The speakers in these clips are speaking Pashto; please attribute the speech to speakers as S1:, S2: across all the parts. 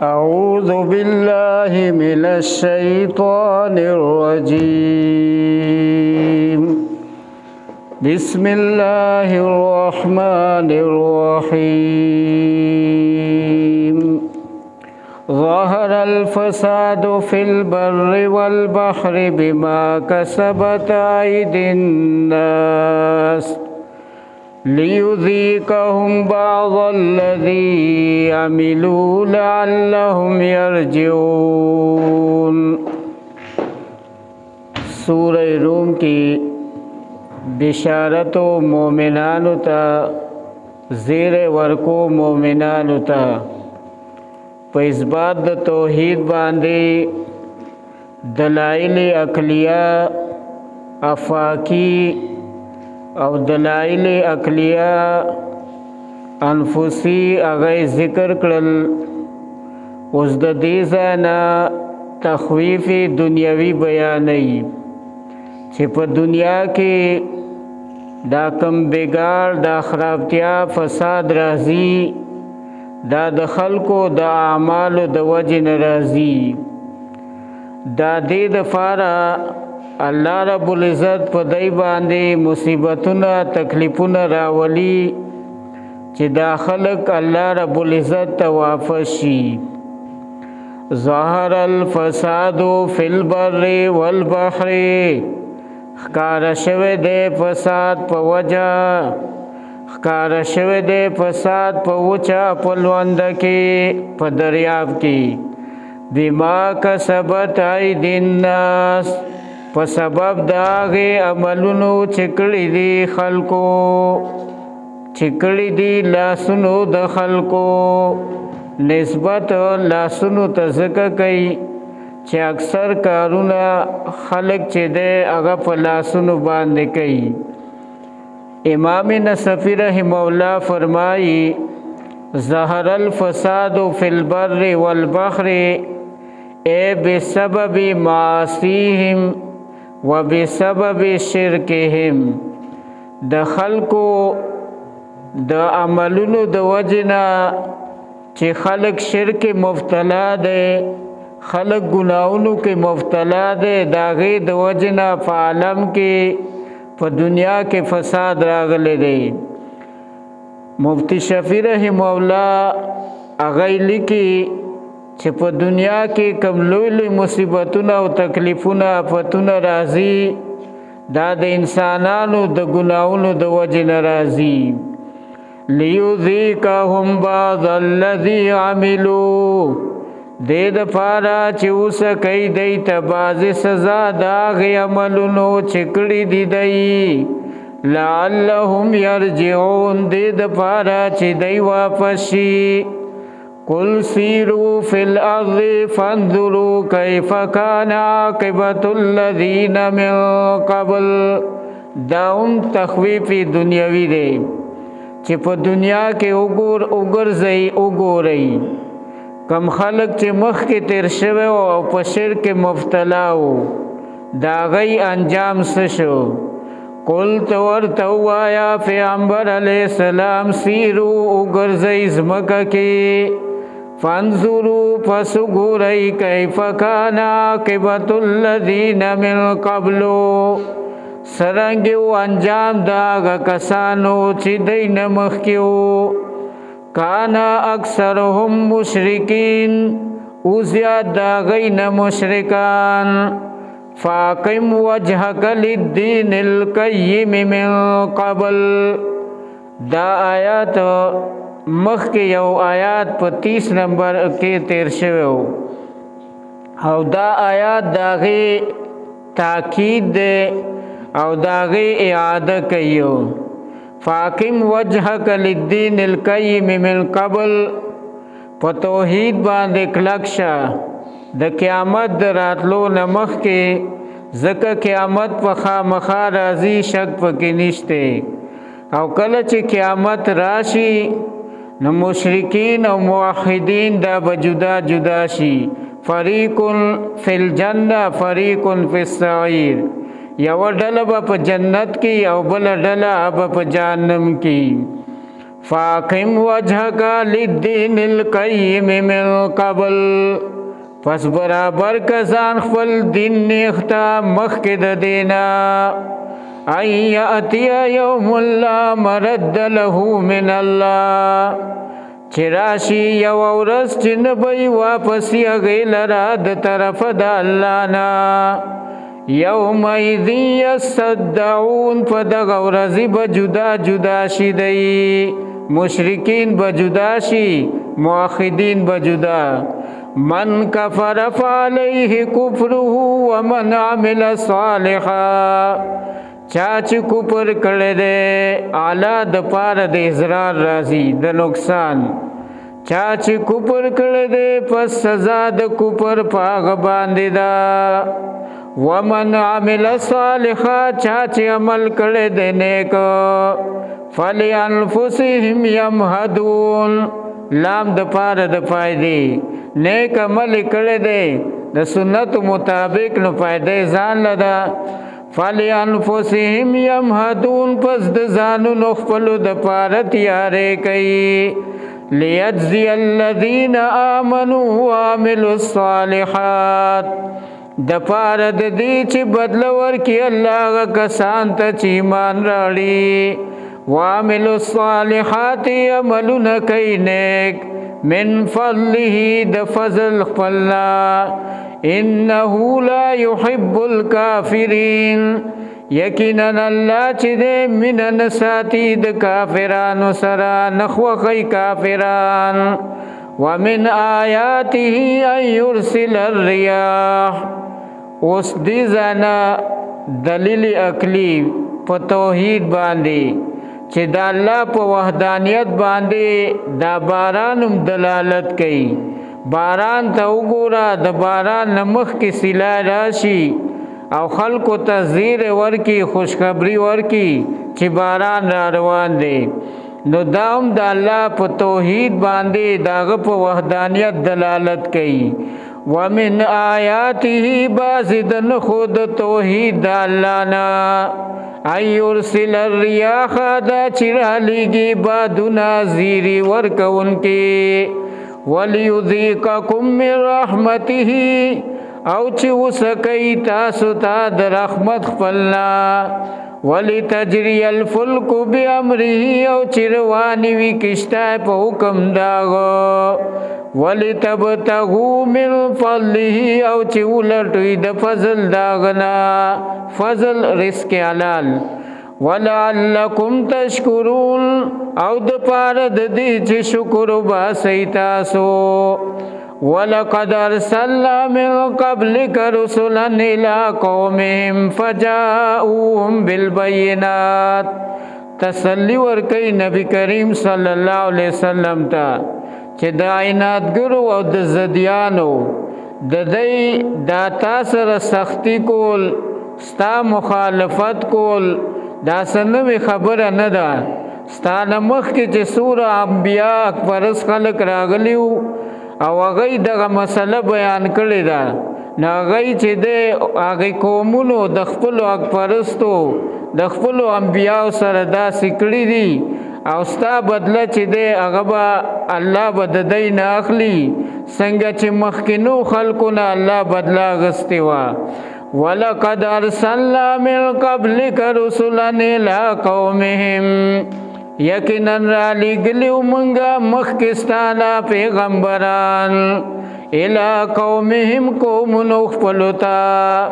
S1: أعوذ بالله من الشيطان الرجيم بسم الله الرحمن الرحيم ظهر الفساد في البر والبحر بما كسبت أيدي الناس ليذيقهم بعض الذي عملوا لعلهم يرجعون۔ سورہ روم کی بشارت و مومنانو تا زیر ورکو مومنانو تا پا اثبات د توحید باندے دلائل عقلیہ افاقی او دلائل عقلیہ انفسی اغی ذکر کرل۔ اس د دې ځاینا تخویف دنیاوی بیانوي چې په دنیا کې دا کم بګاړ دا خرابتیا فساد راځي دا د خلکو د اعمالو د وجې نه راځي۔ دا دې دپاره الله رب العزت په دی باندې مصیبتونه تکلیفونه راولي چې دا خلق الله رب العزت ته واپس شي۔ ظهر الفساد فی البر والبحر، ښکاره شوی دی فساد په وجه، ښکاره شوی دی فساد په وچه په لونده کې په دریاب کې، بما کسبت ایدی الناس، په سبب د هغې عملونو چې کړي دي خلکو، چې کړي دي لاسونو د خلکو۔ نسبت لاسونو ته ځکه کوي چې اکثر کارونه خلک چې دی هغه په لاسونو باندې کوي۔ امام نصفی رحمه الله فرمایي ظهر الفساد فی البر والبحر اے بسبب معاصیهم وبسبب شرکهم، د خلکو د عملونو د وجنا چې خلق شرک مبتلا دی، خلق گناہونو کې مبتلا دی، دا غي د وجنا په عالم کې په دنیا کې فساد راغلی دی۔ مفتی شفیع رحمه الله هغه لیکي چې په دنیا کې کم لوی لوی مصیبتونه او تکلیفونه آفتونه راځي دا د انسانانو د گناہونو د وجې نه راځي۔ لیذیقهم بعض الذی عملوا، دې دپاره چې وسکئ دی ته بعضې سزا د هغې عملونو چې کړي دي دی، لعلهم یرجعون، دې دپاره چې دی واپس شي۔ قل سیروا فی الارض فانظروا کیف کان عاقبة الذین من قبل، دا هم تخویف دنیاوی دی چې په دنیا کې وګرځئ وګورئ کم خلق چې مخکې تیر شوی او په شرک مبتلا و دا غي انجام څه شو۔ قل ته ورته ووایه پیغمبر علیه السلام سیرو وګرځئ ځمکه کې، فانظروا پس وګورئ کیف کان عاقبة الذین من قبلو، سرنګ و انجام دا هغه کسانو چې دی نه مخکې وو، کان اکثرهم مشرکین، او زیات د هغوی نه مشرکان۔ فاقم وجهک للدین القیم من قبل، دا آیات مخکې یو آیات په 30 نمبر کې تیر شوی و او دا آیات د هغې تاکید دی او د هغې اعاده کوي۔ فاقم وجهک للدین القیم من قبل، په توحید باندې کلک شه د قیامت د راتلو نه مخکې، ځکه قیامت په خامخا راځي شک پکې نشته، او کله چې قیامت راشي نو مشرکین او موحدین دا به جدا جدا شي، فریق فی الجنه فریق فی السعیر، یو ډله به په جنت کې او بل ډله به په جهنم کې۔ فاقم وجهک للدین القیم من قبل پس برابر کسان خپل دین نیختا مخک د دینا ای یاتی یوم لا مرد له من الله چراشی یو ورځ چې نه به واپس یې لرا د طرف د الله نه یومئذ یصدعون په دغه ورځې به جدا جدا شي دی مشرکین به جدا شي موحدین به جدا من کفر فعلیه کفره ومن عمل صالحا چا چې کفر کړی دی اعلی د پاره د اضرار راځي د نقصان چا چې کفر کړی دی پس سزا د کفر په هغه باندې ده ومن عمل صالحا چا چې عمل کړی دی نیک فلانفسهم یمهدون لام د پاره د فائدې نیک عمل کړی دی د سنت مطابق نو فائدې ځان لدا فلانفسهم یمهدون پس د ځانونو خپلو د پاره تیارې کوي لیجزی الذین آمنوا وعملوا الصالحات د پاره د دې چې بدله ورکړي الله هغه کسان ته چې ایمان راوړي وعملوا الصالحات عملونه کوي نیک من فضله د فضل خپلنا انه لا يحب الكافرين یقینا الله چې د من نساتی د کافرانو سره نخوخی کافران ومن آیاته ان يرسل الرياح اوس دې ځنه دلیل عقلی په توحید باندې چې د الله په وحدانیت باندې دا بارانم دلالت کوي باران ته وګوره د باران نمخ کې سیلا راشي او خلکو ته زیر ورکی خوشخبری ورکی چې باران را روان دی نو داوم د الله په توحید باندې داغه په وحدانیت دلالت کوي ومن آیاته بعض د خود توحید د الله نه ایرسل الرياح دا چرالیږي بادونه زیری ورکوونکي وليذيقكم من رحمته او چې وسکي تاسو ته د رحمت خپلنا ولتجري الفلك بامره او چې رواني وي کشته په حکم داغو ولتبتغوا من فضله او چې ولټوي د فضل داغنا فضل رزق حلال ولعلکم تشکرون او د پاره د دې چې شکر وباسئ تاسو ولقد ارسلنا من قبلك رسلا الى قومهم فجاءوهم بالبينات تسلی ورکي نبی کریم صلی الله علیه وسلم ته چې د عیناتګرو او د زدیانو د دې د تاسو سختی کول ستا مخالفت کول دا سنوي خبره نه ده ستانه مخ کې چې سوره انبیاء اکبرس خلق راغلیو او هغه دغه مسله بیان کړی ده نو هغه چې د هغه قومونو د خپل اکبرستو د خپل انبیاء سره دا سکړی دي او ستا بدله چې د هغه به الله به د دین اخلي څنګه چې مخکینو خلقونه الله بدلا غستې وا ولقد ارسلنا من قبلك رسلا الى قومهم یقینا را لګلیو مونږه مخکستانه پیغمبران الى قومهم قوم خپلتا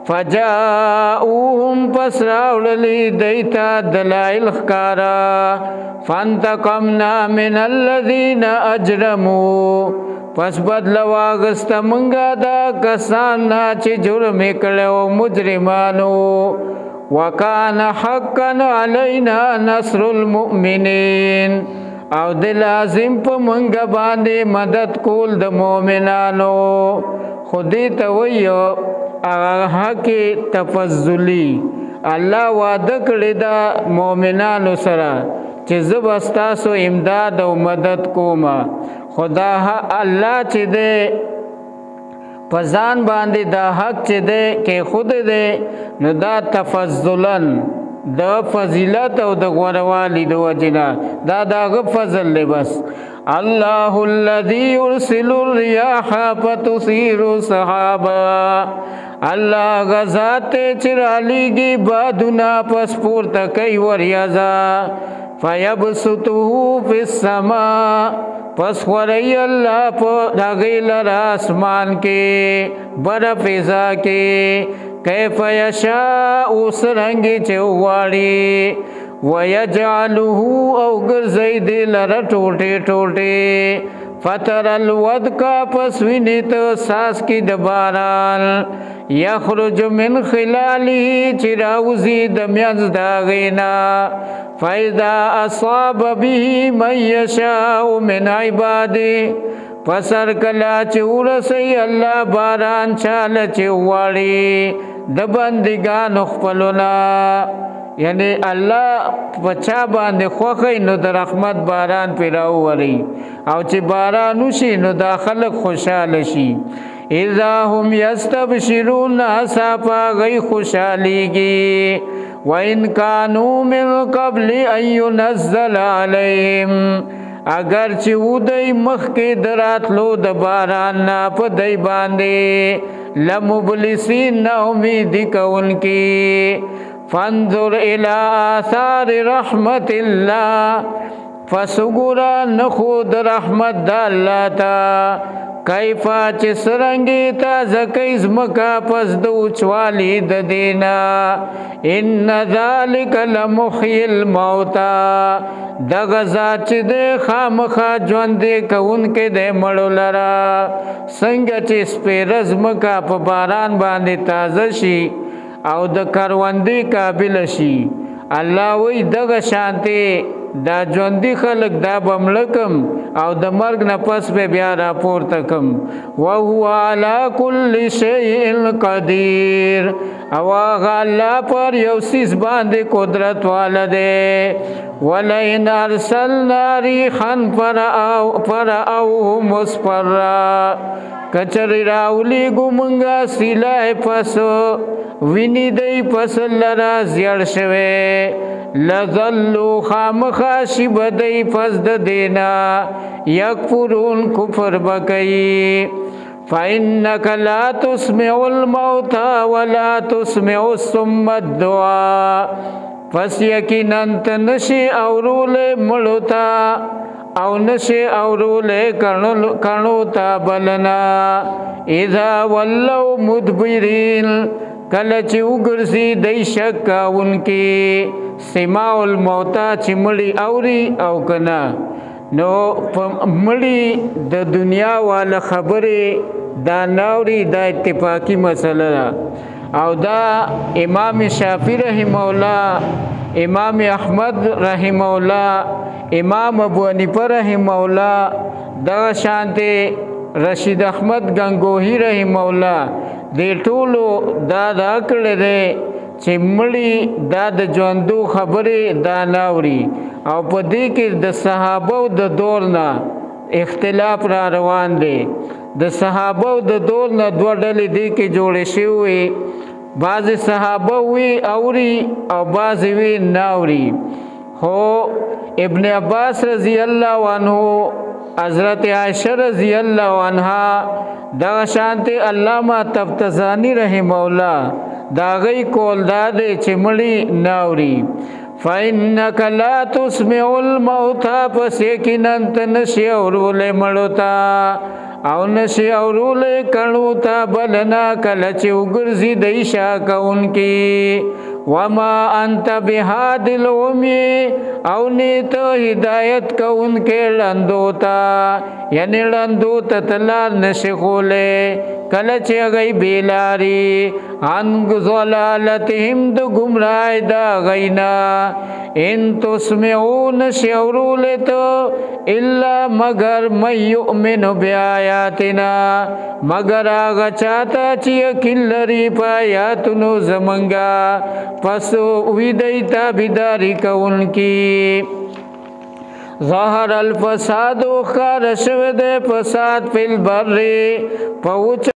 S1: فجاءوهم پس راوړلې دیتا دلائل ښکارا فانتقمنا من الذين اجرموا پس بدل واغست منګه دا کسان چې جرم کړو مجرمانو وکانه حقا علینا نصر المؤمنین او د لازم په منګه باندې مدد کول د مؤمنانو خودی ته ویو هغه کې تفضلی الله وعده کړی دا مؤمنانو سره چې زبستاسو امداد او مدد کوما خدا الله چې دې پزان باندې دا حق چې دې کې خود دې نو دا تفضلن د فضیلت او د غوړوالي د وجنا دا دغه فضل دی بس الله الذي يرسل الرياح فتثير سحابا الله غزات چرالیږي بادونه پس پورته کوي وریاضا فيبسطه في السماء پس خوری اللہ پا داغیل آسمان کے بر فضا کے کیف یشاء سرنگی چواری ویجعلہ او گرزی دل ٹوٹے ٹوٹے فتر الودکا پس وینیت ساس کی دباران یخرج من خلالی چراوزی دمیانز داغینا فَإِذَا أَصَابَ بِهِ مَنْ يَشَاءُ مِنْ عِبَادِهِ پسر کلا چورسی اللہ باران چال چواڑی د بندگان خپلونا یعنی الله پچا باندې خوخی نو د رحمت باران پیراو وری او چې باران وشي نو د خلق خوشاله شي اذا هم یستبشرون صفا غی خوشاليږي وَإِنْ كَانُوا مِنْ قَبْلِ أَنْ يُنَزَّلَ عَلَيْهِمْ اگر چې ودی مخکې دراتلو د باران نه په دی باندې لمبلسین نا امیدی کونکی فانظر الى آثار رحمت اللہ فسگورا نخود رحمت دا اللہ تا کیفا چه سرنگی تا زکیز مکا پس دو چوالی د دینا ان ذالک لمحی الموتا دغزا چه دے خامخا جوان دے کون کے دے مڑو لرا سنگ چه سپیرز مکا پا باران باندے تازه شی او د کروندی قابل شی الله وی دغه شانتی دا ژوندي خلق دا بملکم او د مرګ نه پس به بیا راپورته کم وهو على كل شيء قدير او هغه الله پر یو سیس باندې قدرت والده ولئن ارسلنا ريحا فرأوه مصفرا کچری راولی گمنگا سیلای پس وینی دی پس لرا زیړ شوه لذلو خامخاشی بدی پس د دینا یکفرون کفر بکی فإنك لا تسمع الموتى ولا تسمع الصم الدعاء پس یقینا تنشی اورول ملوتا او نشی اورول کنو تا بلنا اذا ولو مدبرین کلچ اگرزی دی شکا انکی سماع الموتا چی مڑی اوری او کنا نو مڑی د دنیا والا خبری دا ناوری دا اتفاقی مسئلہ او دا امام شافعی رحمہ اللہ امام احمد رحمہ اللہ امام ابو حنیفہ رحمہ اللہ دا شانتے رشید احمد گنگوہی رحمہ اللہ دی ټولو دا کړی دی چې مړي دا د ژوندو خبرې دا ناوري او په دې کې د صحابه د دور نه اختلاف را روان دی د صحابه د دور نه دوه ډلې دي کې جوړې شوي بعض صحابه وی اوري او بعض وی ناوري هو ابن عباس رضی الله عنه حضرت عائشہ رضی اللہ عنہا دا شانتی علامہ تفتزانی رحمہ اللہ دا غی کول دادے چمڑی ناوری فَإِنَّكَ لَا تُسْمِعُ الْمَوْتَى پس یقیناً تنشی اورولے مڑوتا او نشی اورولے کنوتا بلنا کلچ اگرزی دیشا کونکی وما انت بهاد العمی او نیت ہدایت کون کے لندوتا یعنی لندوتا تلار نشخولے کلچ غی بیلاری انگ ضلالتهم دو گمراہ دا غینا ان تسمعون شعرولتو الا مگر من یؤمن بیایاتنا مگر آغا چاہتا چیا کلری پایاتنو زمنگا پس ویدیتا بیداری کون کی ظاہر الفساد خارشو دے فساد فی البر پوچ